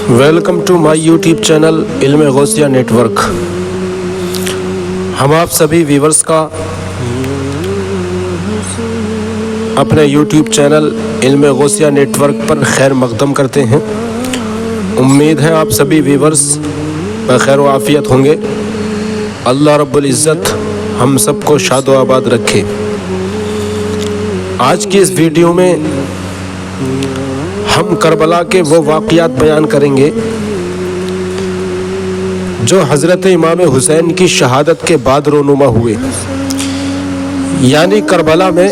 Welcome to my YouTube channel Ilm Ghousia net work. ہم آپ سبھی ویورز کا اپنے YouTube channel Ilm Ghousia net work پر خیر مقدم کرتے ہیں۔ امید ہے آپ سبھی ویورز بخیر و عافیت ہوں گے۔ اللہ رب العزت ہم سب کو شاد و آباد رکھے۔ آج کی اس ویڈیو میں ہم کربلا کے وہ واقعات بیان کریں گے جو حضرت امام حسین کی شہادت کے بعد رونما ہوئے، یعنی کربلا میں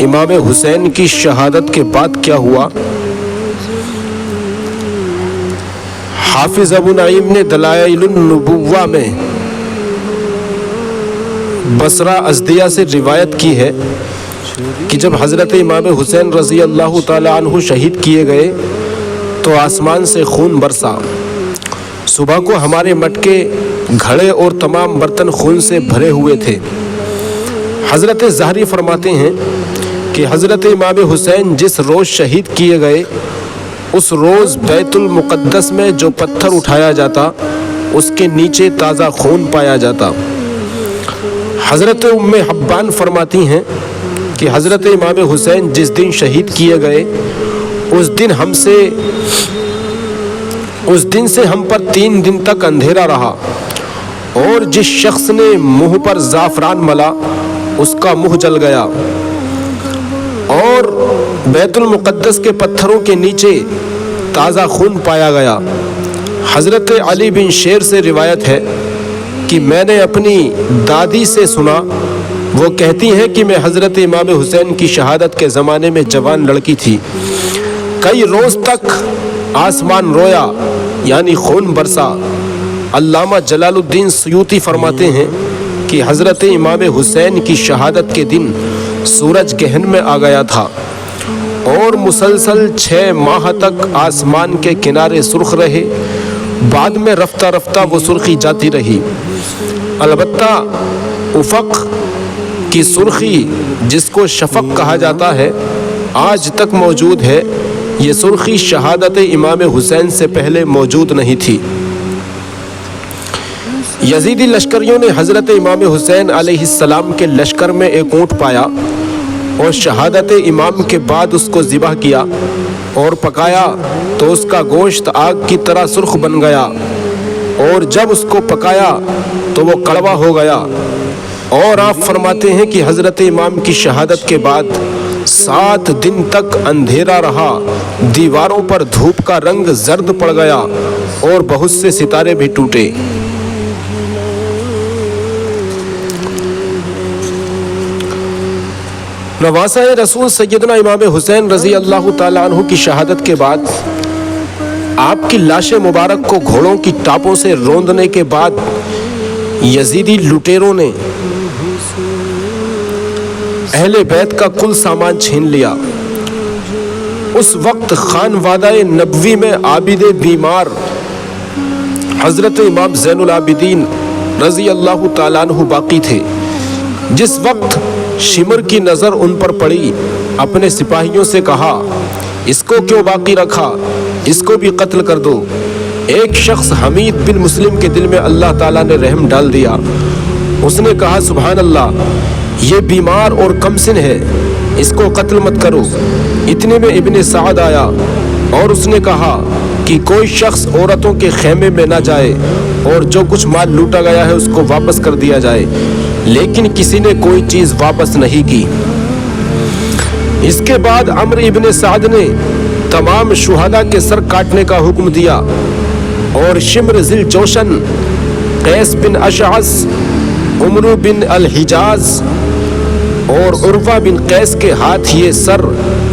امام حسین کی شہادت کے بعد کیا ہوا۔ حافظ ابو نعیم نے دلائل النبوہ میں بصرہ ازدیہ سے روایت کی ہے کہ جب حضرت امام حسین رضی اللہ تعالی عنہ شہید کیے گئے تو آسمان سے خون برسا۔ صبح کو ہمارے مٹکے، گھڑے اور تمام برتن خون سے بھرے ہوئے تھے۔ حضرت زہری فرماتے ہیں کہ حضرت امام حسین جس روز شہید کیے گئے اس روز بیت المقدس میں جو پتھر اٹھایا جاتا اس کے نیچے تازہ خون پایا جاتا۔ حضرت ام حبان فرماتی ہیں کہ حضرت امام حسین جس دن شہید کیے گئے اس دن سے ہم پر 3 دن تک اندھیرا رہا، اور جس شخص نے منہ پر زعفران ملا اس کا منہ جل گیا، اور بیت المقدس کے پتھروں کے نیچے تازہ خون پایا گیا۔ حضرت علی بن شیر سے روایت ہے کہ میں نے اپنی دادی سے سنا، وہ کہتی ہیں کہ میں حضرت امام حسین کی شہادت کے زمانے میں جوان لڑکی تھی۔ کئی روز تک آسمان رویا، یعنی خون برسا۔ علامہ جلال الدین سیوطی فرماتے ہیں کہ حضرت امام حسین کی شہادت کے دن سورج گہن میں آ گیا تھا، اور مسلسل 6 ماہ تک آسمان کے کنارے سرخ رہے۔ بعد میں رفتہ رفتہ وہ سرخی جاتی رہی۔ البتہ افق کی سرخی جس کو شفق کہا جاتا ہے آج تک موجود ہے۔ یہ سرخی شہادت امام حسین سے پہلے موجود نہیں تھی۔ یزیدی لشکریوں نے حضرت امام حسین علیہ السلام کے لشکر میں ایک اونٹ پایا اور شہادت امام کے بعد اس کو ذبح کیا اور پکایا تو اس کا گوشت آگ کی طرح سرخ بن گیا، اور جب اس کو پکایا تو وہ کڑوا ہو گیا۔ اور آپ فرماتے ہیں کہ حضرت امام کی شہادت کے بعد 7 دن تک اندھیرا رہا، دیواروں پر دھوپ کا رنگ زرد پڑ گیا اور بہت سے ستارے بھی ٹوٹے۔ نواسہ رسول سیدنا امام حسین رضی اللہ تعالی عنہ کی شہادت کے بعد آپ کی لاش مبارک کو گھوڑوں کی ٹاپوں سے روندنے کے بعد یزیدی لٹیروں نے اہل بیت کا کل سامان چھین لیا۔ اس وقت خانوادہ نبوی میں عابد بیمار حضرت امام زین العابدین رضی اللہ تعالیٰ عنہ باقی تھے۔ جس وقت شمر کی نظر ان پر پڑی، اپنے سپاہیوں سے کہا، اس کو کیوں باقی رکھا، اس کو بھی قتل کر دو۔ ایک شخص حمید بن مسلم کے دل میں اللہ تعالیٰ نے رحم ڈال دیا۔ اس نے کہا، سبحان اللہ، یہ بیمار اور کم سن ہے، اس کو قتل مت کرو۔ اتنے میں ابن سعد آیا اور اس نے کہا کہ کوئی شخص عورتوں کے خیمے میں نہ جائے اور جو کچھ مال لوٹا گیا ہے اس کو واپس کر دیا جائے، لیکن کسی نے کوئی چیز واپس نہیں کی۔ اس کے بعد عمرو ابن سعد نے تمام شہداء کے سر کاٹنے کا حکم دیا، اور شمر ذی الجوشن، قیس بن اشعث، عمرو بن الحجاز اور عروہ بن قیس کے ہاتھ یہ سر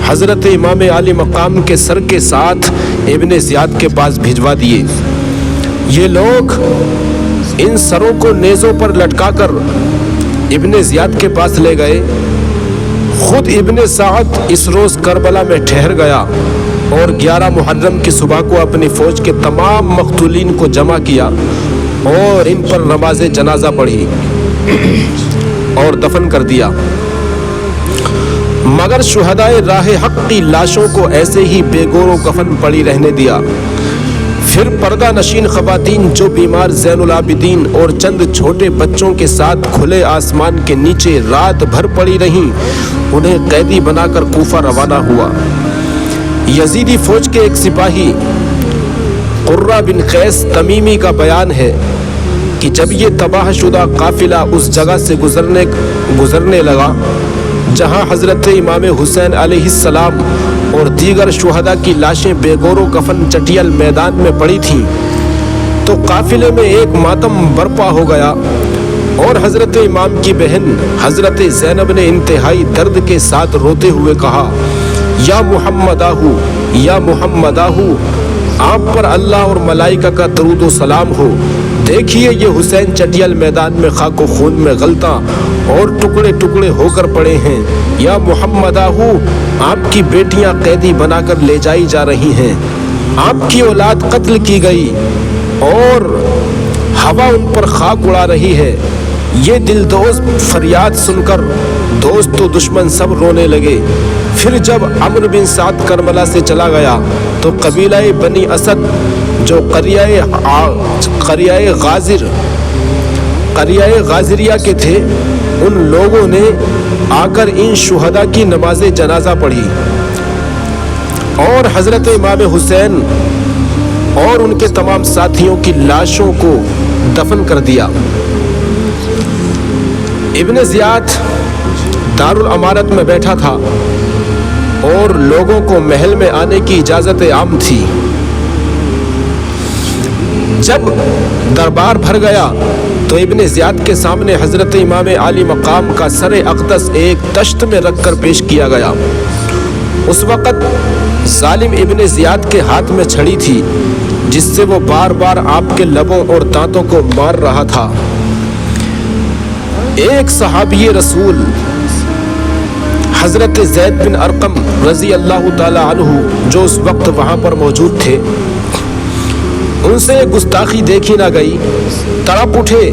حضرت امام علی مقام کے سر کے ساتھ ابن زیاد کے پاس بھجوا دیے۔ یہ لوگ ان سروں کو نیزوں پر لٹکا کر ابن زیاد کے پاس لے گئے۔ خود ابن سعد اس روز کربلا میں ٹھہر گیا اور 11 محرم کی صبح کو اپنی فوج کے تمام مقتولین کو جمع کیا اور ان پر نماز جنازہ پڑھی اور دفن کر دیا۔ مگر شہدائے راہ حق کی لاشوں کو ایسے ہی بے گور و کفن پڑی رہنے دیا۔ پھر پردہ نشین خواتین جو بیمار زین العابدین اور چند چھوٹے بچوں کے ساتھ کھلے آسمان کے نیچے رات بھر پڑی رہیں، انہیں قیدی بنا کر کوفہ روانہ ہوا۔ یزیدی فوج کے ایک سپاہی قرہ بن قیس تمیمی کا بیان ہے کہ جب یہ تباہ شدہ قافلہ اس جگہ سے گزرنے لگا جہاں حضرت امام حسین علیہ السلام اور دیگر شہداء کی لاشیں بے گور و کفن چٹیل میدان میں پڑی تھیں، تو قافلے میں ایک ماتم برپا ہو گیا اور حضرت امام کی بہن حضرت زینب نے انتہائی درد کے ساتھ روتے ہوئے کہا، یا محمداہو یا محمداہو، آپ پر اللہ اور ملائکہ کا درود و سلام ہو، دیکھیے یہ حسین چٹیل میدان میں خاک و خون میں غلطاں اور ٹکڑے ٹکڑے ہو کر پڑے ہیں، یا محمداہو، آپ کی بیٹیاں قیدی بنا کر لے جائی جا رہی ہیں، آپ کی اولاد قتل کی گئی اور ہوا ان پر خاک اڑا رہی ہے۔ یہ دلدوز فریاد سن کر دوست و دشمن سب رونے لگے۔ پھر جب عمرو بن سعد کربلا سے چلا گیا تو قبیلہ بنی اسد جو قریہ غازریہ کے تھے، ان لوگوں نے آ کر ان شہداء کی نماز جنازہ پڑھی اور حضرت امام حسین اور ان کے تمام ساتھیوں کی لاشوں کو دفن کر دیا۔ ابن زیاد دارالامارت میں بیٹھا تھا اور لوگوں کو محل میں آنے کی اجازت عام تھی۔ جب دربار بھر گیا تو ابن زیاد کے سامنے حضرت امام عالی مقام کا سر اقدس ایک تشت میں رکھ کر پیش کیا گیا۔ اس وقت ظالم ابن زیاد کے ہاتھ میں چھڑی تھی جس سے وہ بار بار آپ کے لبوں اور دانتوں کو مار رہا تھا۔ ایک صحابی رسول حضرت زید بن ارقم رضی اللہ تعالی عنہ جو اس وقت وہاں پر موجود تھے، ان سے گستاخی دیکھی نہ گئی، تڑپ اٹھے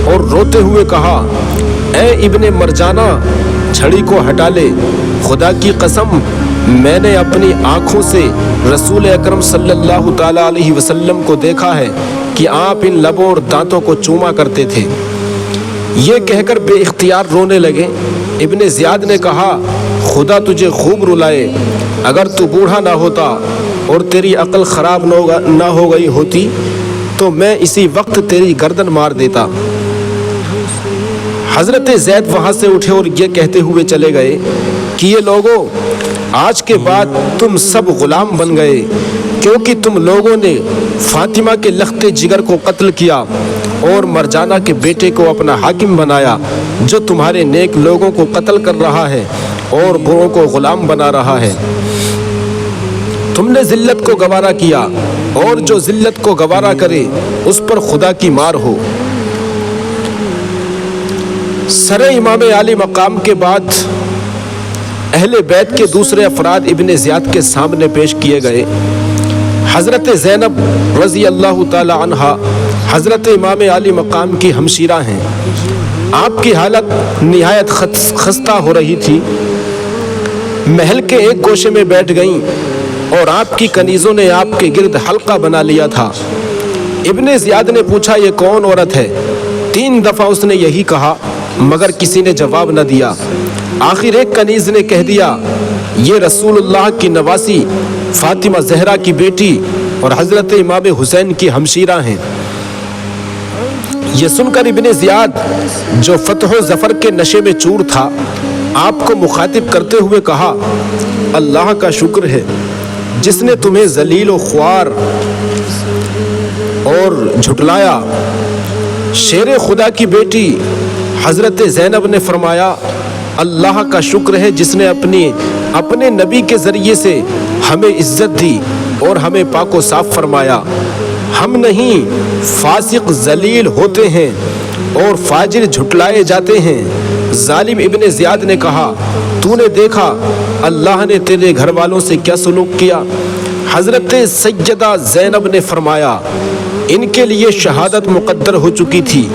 اور روتے ہوئے کہا، اے ابن مرجانہ، چھڑی کو ہٹا لے، خدا کی قسم میں نے اپنی آنکھوں سے رسول اکرم صلی اللہ تعالی علیہ وسلم کو دیکھا ہے کہ آپ ان لبوں اور دانتوں کو چوما کرتے تھے۔ یہ کہہ کر بے اختیار رونے لگے۔ ابن زیاد نے کہا، خدا تجھے خوب رلائے، اگر تو بوڑھا نہ ہوتا اور تیری عقل خراب نہ ہو گئی ہوتی تو میں اسی وقت تیری گردن مار دیتا۔ حضرت زید وہاں سے اٹھے اور یہ کہتے ہوئے چلے گئے کہ یہ لوگوں، آج کے بعد تم سب غلام بن گئے، کیونکہ تم لوگوں نے فاطمہ کے لختے جگر کو قتل کیا اور مرجانہ کے بیٹے کو اپنا حاکم بنایا جو تمہارے نیک لوگوں کو قتل کر رہا ہے اور بروں کو غلام بنا رہا ہے۔ تم نے ذلت کو گوارا کیا اور جو ذلت کو گوارا کرے اس پر خدا کی مار ہو۔ سر امام عالی مقام کے بعد اہل بیت کے دوسرے افراد ابن زیاد کے سامنے پیش کیے گئے۔ حضرت زینب رضی اللہ تعالی عنہا حضرت امام عالی مقام کی ہمشیرہ ہیں۔ آپ کی حالت نہایت خستہ ہو رہی تھی، محل کے ایک گوشے میں بیٹھ گئیں اور آپ کی کنیزوں نے آپ کے گرد حلقہ بنا لیا تھا۔ ابن زیاد نے پوچھا، یہ کون عورت ہے؟ 3 دفعہ اس نے یہی کہا مگر کسی نے جواب نہ دیا۔ آخر ایک کنیز نے کہہ دیا، یہ رسول اللہ کی نواسی فاطمہ زہرا کی بیٹی اور حضرت امام حسین کی ہمشیرہ ہیں۔ یہ سن کر ابن زیاد جو فتح و ظفر کے نشے میں چور تھا، آپ کو مخاطب کرتے ہوئے کہا، اللہ کا شکر ہے جس نے تمہیں ذلیل و خوار اور جھٹلایا۔ شیر خدا کی بیٹی حضرت زینب نے فرمایا، اللہ کا شکر ہے جس نے اپنے نبی کے ذریعے سے ہمیں عزت دی اور ہمیں پاک و صاف فرمایا۔ ہم نہیں، فاسق ذلیل ہوتے ہیں اور فاجر جھٹلائے جاتے ہیں۔ ظالم ابن زیاد نے کہا، تو نے دیکھا اللہ نے تیرے گھر والوں سے کیا سلوک کیا؟ حضرت سیدہ زینب نے فرمایا، ان کے لیے شہادت مقدر ہو چکی تھی،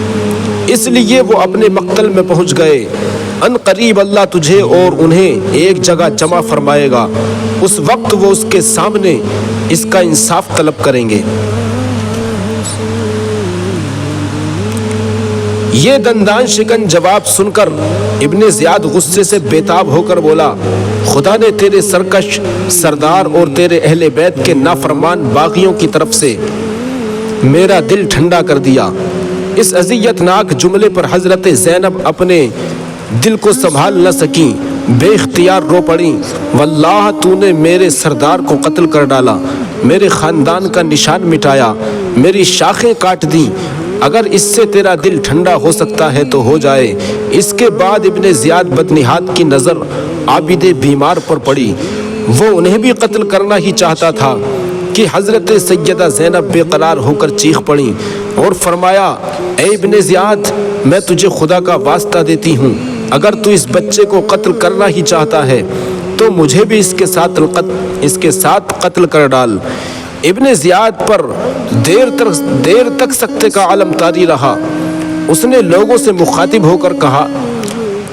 اس لیے وہ اپنے مقتل میں پہنچ گئے۔ ان قریب اللہ تجھے اور انہیں ایک جگہ جمع فرمائے گا، اس وقت وہ اس کے سامنے اس کا انصاف طلب کریں گے۔ یہ دندان شکن جواب سن کر ابن زیاد غصے سے بےتاب ہو کر بولا، خدا نے تیرے سرکش سردار اور تیرے اہل بیت کے نافرمان باغیوں کی طرف سے میرا دل ٹھنڈا کر دیا۔ اس اذیت ناک جملے پر حضرت زینب اپنے دل کو سنبھال نہ سکیں، بے اختیار رو پڑیں، واللہ تو نے میرے سردار کو قتل کر ڈالا، میرے خاندان کا نشان مٹایا، میری شاخیں کاٹ دیں، اگر اس سے تیرا دل ٹھنڈا ہو سکتا ہے تو ہو جائے۔ اس کے بعد ابن زیاد بدنہاد کی نظر عابد بیمار پر پڑی، وہ انہیں بھی قتل کرنا ہی چاہتا تھا کہ حضرت سیدہ زینب بے قرار ہو کر چیخ پڑیں اور فرمایا، اے ابن زیاد، میں تجھے خدا کا واسطہ دیتی ہوں، اگر تو اس بچے کو قتل کرنا ہی چاہتا ہے تو مجھے بھی اس کے ساتھ قتل کر ڈال۔ ابن زیاد پر دیر تک سکتے کا عالم طاری رہا۔ اس نے لوگوں سے مخاطب ہو کر کہا،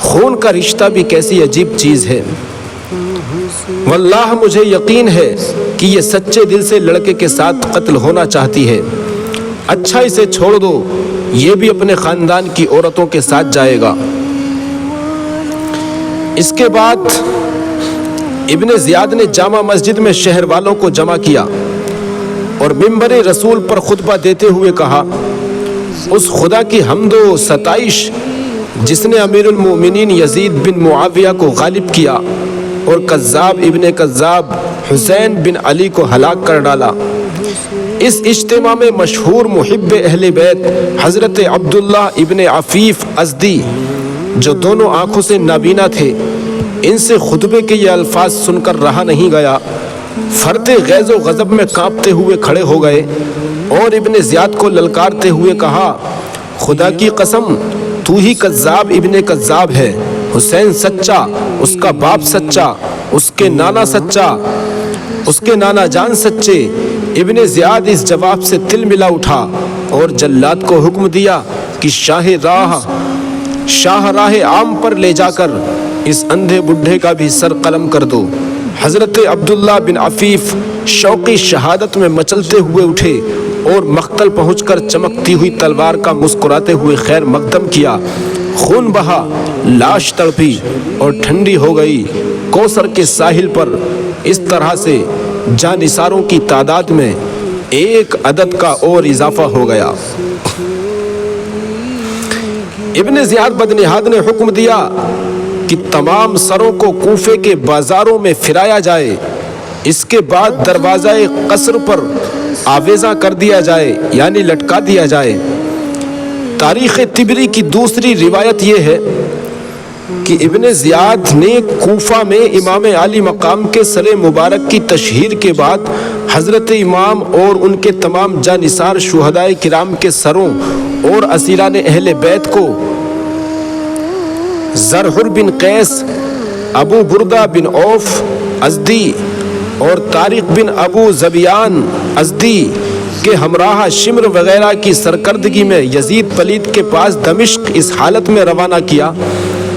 خون کا رشتہ بھی کیسی عجیب چیز ہے، واللہ مجھے یقین ہے کہ یہ سچے دل سے لڑکے کے ساتھ قتل ہونا چاہتی ہے، اچھا اسے چھوڑ دو، یہ بھی اپنے خاندان کی عورتوں کے ساتھ جائے گا۔ اس کے بعد ابن زیاد نے جامع مسجد میں شہر والوں کو جمع کیا اور منبر رسول پر خطبہ دیتے ہوئے کہا، اس خدا کی حمد و ستائش جس نے امیر المومنین یزید بن معاویہ کو غالب کیا اور کذاب ابن کذاب حسین بن علی کو ہلاک کر ڈالا۔ اس اجتماع میں مشہور محب اہل بیت حضرت عبداللہ ابن عفیف ازدی، جو دونوں آنکھوں سے نابینا تھے، ان سے خطبے کے یہ الفاظ سن کر رہا نہیں گیا، فرط غیظ و غضب میں کانپتے ہوئے کھڑے ہو گئے اور ابن زیاد کو للکارتے ہوئے کہا، خدا کی قسم، تو ہی کذاب ابن کذاب ہے، حسین سچا، اس کا باپ سچا، اس کے نانا سچا، اس کے نانا جان سچے۔ ابن زیاد اس جواب سے تل ملا اٹھا اور جلاد کو حکم دیا کہ شاہ راہ عام پر لے جا کر اس اندھے بڈھے کا بھی سر قلم کر دو۔ حضرت عبداللہ بن عفیف شوقی شہادت میں مچلتے ہوئے اٹھے اور مقتل پہنچ کر چمکتی ہوئی تلوار کا مسکراتے ہوئے خیر مقدم کیا، خون بہا، لاش تڑپی اور ٹھنڈی ہو گئی۔ کوثر کے ساحل پر اس طرح سے جانثاروں کی تعداد میں ایک عدد کا اور اضافہ ہو گیا۔ ابن زیاد بدنہاد نے حکم دیا کہ تمام سروں کو کوفے کے بازاروں میں پھرایا جائے، اس کے بعد دروازہ قصر پر آویزاں کر دیا جائے، یعنی لٹکا دیا جائے۔ تاریخ طبری کی دوسری روایت یہ ہے کہ ابن زیاد نے کوفہ میں امام عالی مقام کے سر مبارک کی تشہیر کے بعد حضرت امام اور ان کے تمام جانثار شہدائے کرام کے سروں اور اسیران اہل بیت کو زرحر بن قیس، ابو بردہ بن عوف ازدی اور طارق بن ابو زبیان ازدی کے ہمراہ شمر وغیرہ کی سرکردگی میں یزید پلید کے پاس دمشق اس حالت میں روانہ کیا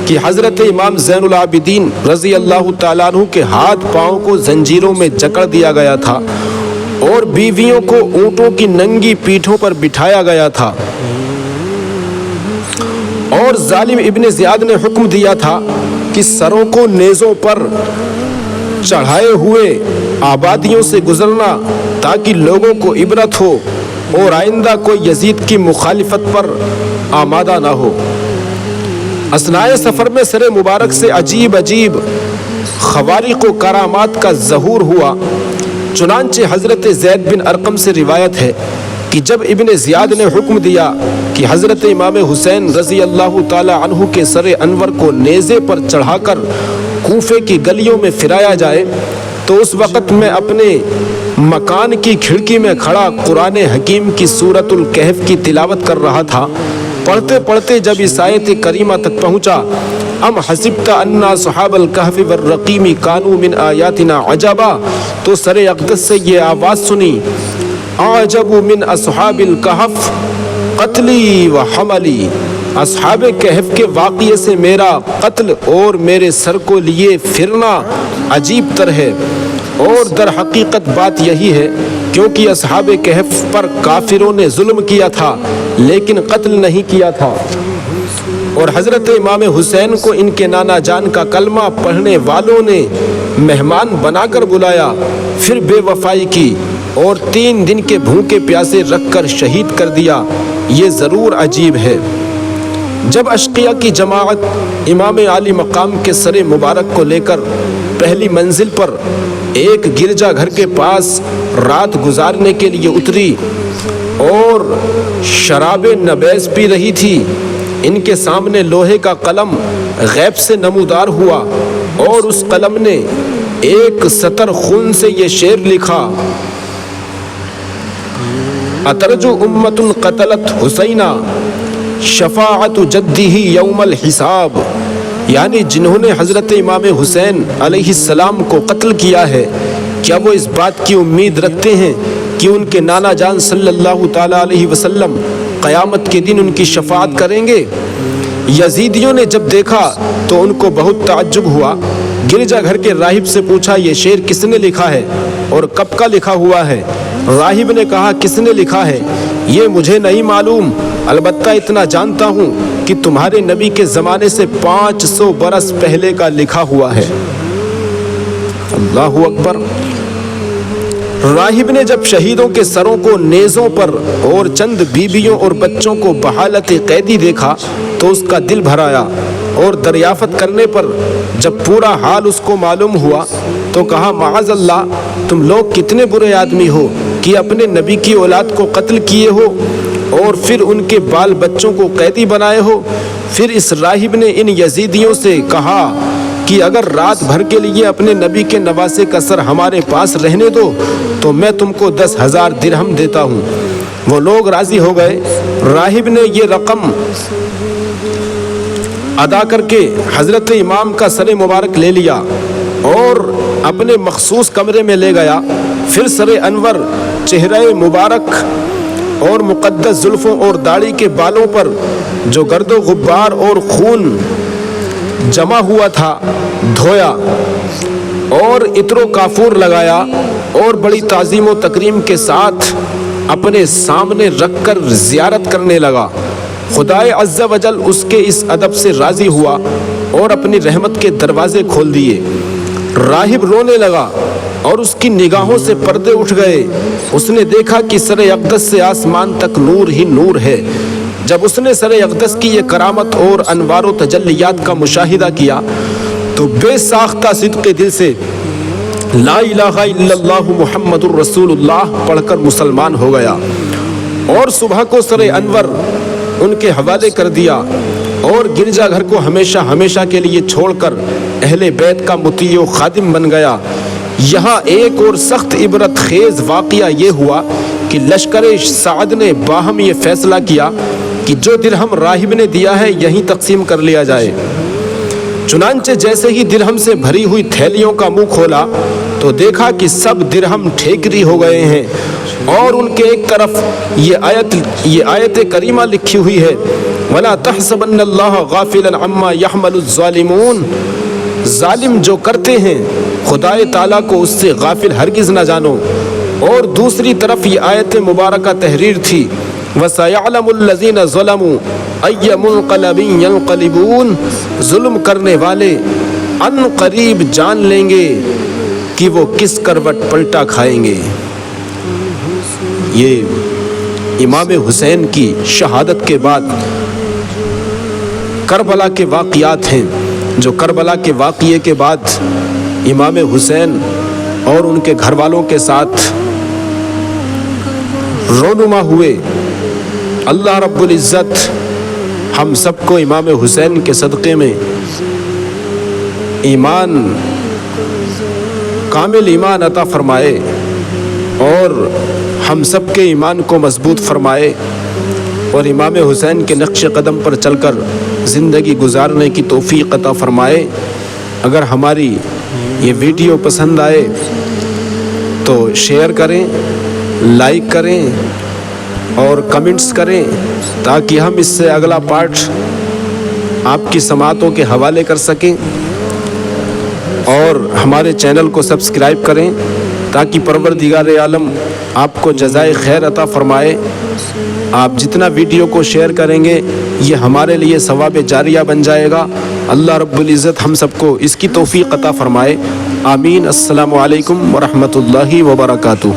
کہ حضرت امام زین العابدین رضی اللہ تعالیٰ عنہ کے ہاتھ پاؤں کو زنجیروں میں جکڑ دیا گیا تھا اور بیویوں کو اونٹوں کی ننگی پیٹھوں پر بٹھایا گیا تھا، اور ظالم ابن زیاد نے حکم دیا تھا کہ سروں کو نیزوں پر چڑھائے ہوئے آبادیوں سے گزرنا تاکہ لوگوں کو عبرت ہو اور آئندہ کوئی یزید کی مخالفت پر آمادہ نہ ہو۔ اثناء سفر میں سر مبارک سے عجیب خوارق و کرامات کا ظہور ہوا، چنانچہ حضرت زید بن ارقم سے روایت ہے کہ جب ابن زیاد نے حکم دیا کہ حضرت امام حسین رضی اللہ تعالی عنہ کے سر انور کو نیزے پر چڑھا کر کوفے کی گلیوں میں پھرایا جائے، تو اس وقت میں اپنے مکان کی کھڑکی میں کھڑا قرآن حکیم کی سورۃ الکہف کی تلاوت کر رہا تھا۔ پڑھتے پڑھتے جب اس آیت کریمہ تک پہنچا، ام حسبت ان اصحاب الکہف والرقیم کانوا من آیاتنا عجبا، تو سر اقدس سے یہ آواز سنی، اعجب من اصحاب الکہف قتلی و حملی، اصحاب کہف کے واقعے سے میرا قتل اور میرے سر کو لیے پھرنا عجیب تر ہے، اور در حقیقت بات یہی ہے کیونکہ اصحاب کہف پر کافروں نے ظلم کیا تھا لیکن قتل نہیں کیا تھا۔ اور حضرت امام حسین کو ان کے نانا جان کا کلمہ پڑھنے والوں نے مہمان بنا کر بلایا، پھر بے وفائی کی اور 3 دن کے بھوکے پیاسے رکھ کر شہید کر دیا۔ یہ ضرور عجیب ہے۔ جب اشقیاء کی جماعت امام عالی مقام کے سر مبارک کو لے کر پہلی منزل پر ایک گرجا گھر کے پاس رات گزارنے کے لیے اتری اور شراب نبیذ پی رہی تھی، ان کے سامنے لوہے کا قلم غیب سے نمودار ہوا اور اس قلم نے ایک سطر خون سے یہ شعر لکھا: اترجو امت قتلت حسینہ شفاعت جدہ یوم الحساب، یعنی جنہوں نے حضرت امام حسین علیہ السلام کو قتل کیا ہے، کیا وہ اس بات کی امید رکھتے ہیں کہ ان کے نانا جان صلی اللہ تعالیٰ علیہ وسلم قیامت کے دن ان کی شفاعت کریں گے؟ یزیدیوں نے جب دیکھا تو ان کو بہت تعجب ہوا۔ گرجا گھر کے راہب سے پوچھا، یہ شعر کس نے لکھا ہے اور کب کا لکھا ہوا ہے؟ راہب نے کہا، کس نے لکھا ہے یہ مجھے نہیں معلوم، البتہ اتنا جانتا ہوں کہ تمہارے نبی کے زمانے سے 500 برس پہلے کا لکھا ہوا ہے۔ اللہ اکبر۔ راہب نے جب شہیدوں کے سروں کو نیزوں پر اور چند بیویوں اور بچوں کو بحالت قیدی دیکھا تو اس کا دل بھر آیا، اور دریافت کرنے پر جب پورا حال اس کو معلوم ہوا تو کہا، معاذ اللہ، تم لوگ کتنے برے آدمی ہو کہ اپنے نبی کی اولاد کو قتل کیے ہو اور پھر ان کے بال بچوں کو قیدی بنائے ہو۔ پھر اس راہب نے ان یزیدیوں سے کہا کہ اگر رات بھر کے لیے اپنے نبی کے نواسے کا سر ہمارے پاس رہنے دو تو میں تم کو 10,000 درہم دیتا ہوں۔ وہ لوگ راضی ہو گئے۔ راہب نے یہ رقم ادا کر کے حضرت امام کا سر مبارک لے لیا اور اپنے مخصوص کمرے میں لے گیا۔ پھر سر انور، چہرہ مبارک اور مقدس زلفوں اور داڑھی کے بالوں پر جو گرد و غبار اور خون جمع ہوا تھا دھویا اور عطر و کافور لگایا اور بڑی تعظیم و تکریم کے ساتھ اپنے سامنے رکھ کر زیارت کرنے لگا۔ خدائے عز و جل اس کے اس ادب سے راضی ہوا اور اپنی رحمت کے دروازے کھول دیے۔ راہب رونے لگا اور اس کی نگاہوں سے پردے اٹھ گئے۔ اس نے دیکھا کہ سر اقدس سے آسمان تک نور ہی نور ہے۔ جب اس نے سر اقدس کی یہ کرامت اور انوار و تجلیات کا مشاہدہ کیا تو بے ساختہ صدق دل سے لا الہ الا اللہ محمد الرسول اللہ پڑھ کر مسلمان ہو گیا، اور صبح کو سر انور ان کے حوالے کر دیا اور گرجا گھر کو ہمیشہ ہمیشہ کے لیے چھوڑ کر اہل بیت کا مطیع و خادم بن گیا۔ یہاں ایک اور سخت عبرت خیز واقعہ یہ ہوا کہ لشکر سعد نے باہم یہ فیصلہ کیا کہ جو درہم راہب نے دیا ہے یہیں تقسیم کر لیا جائے۔ چنانچہ جیسے ہی درہم سے بھری ہوئی تھیلیوں کا منہ کھولا تو دیکھا کہ سب درہم ٹھیکری ہو گئے ہیں، اور ان کے ایک طرف یہ آیت کریمہ لکھی ہوئی ہے، وَلَا تَحْسَبَنَّ اللَّهَ غَافِلًا عَمَّا يَعْمَلُ الظَّالِمُونَ، ظالم جو کرتے ہیں خدائے تعالیٰ کو اس سے غافل ہرگز نہ جانو۔ اور دوسری طرف یہ آیت مبارکہ تحریر تھی، وَسَيَعْلَمُ الَّذِينَ ظَلَمُوا أَيَّ مُنْقَلَبٍ يَنْقَلِبُونَ، ظلم کرنے والے ان قریب جان لیں گے کہ وہ کس کروٹ پلٹا کھائیں گے۔ یہ امام حسین کی شہادت کے بعد کربلا کے واقعات ہیں، جو کربلا کے واقعے کے بعد امام حسین اور ان کے گھر والوں کے ساتھ رونما ہوئے۔ اللہ رب العزت ہم سب کو امام حسین کے صدقے میں ایمان، کامل ایمان عطا فرمائے اور ہم سب کے ایمان کو مضبوط فرمائے، اور امام حسین کے نقش قدم پر چل کر زندگی گزارنے کی توفیق عطا فرمائے۔ اگر ہماری یہ ویڈیو پسند آئے تو شیئر کریں، لائک کریں اور کمنٹس کریں تاکہ ہم اس سے اگلا پارٹ آپ کی سماعتوں کے حوالے کر سکیں، اور ہمارے چینل کو سبسکرائب کریں تاکہ پروردگار عالم آپ کو جزائے خیر عطا فرمائے۔ آپ جتنا ویڈیو کو شیئر کریں گے یہ ہمارے لیے ثواب جاریہ بن جائے گا۔ اللہ رب العزت ہم سب کو اس کی توفیق عطا فرمائے، آمین۔ السلام علیکم ورحمۃ اللہ وبرکاتہ۔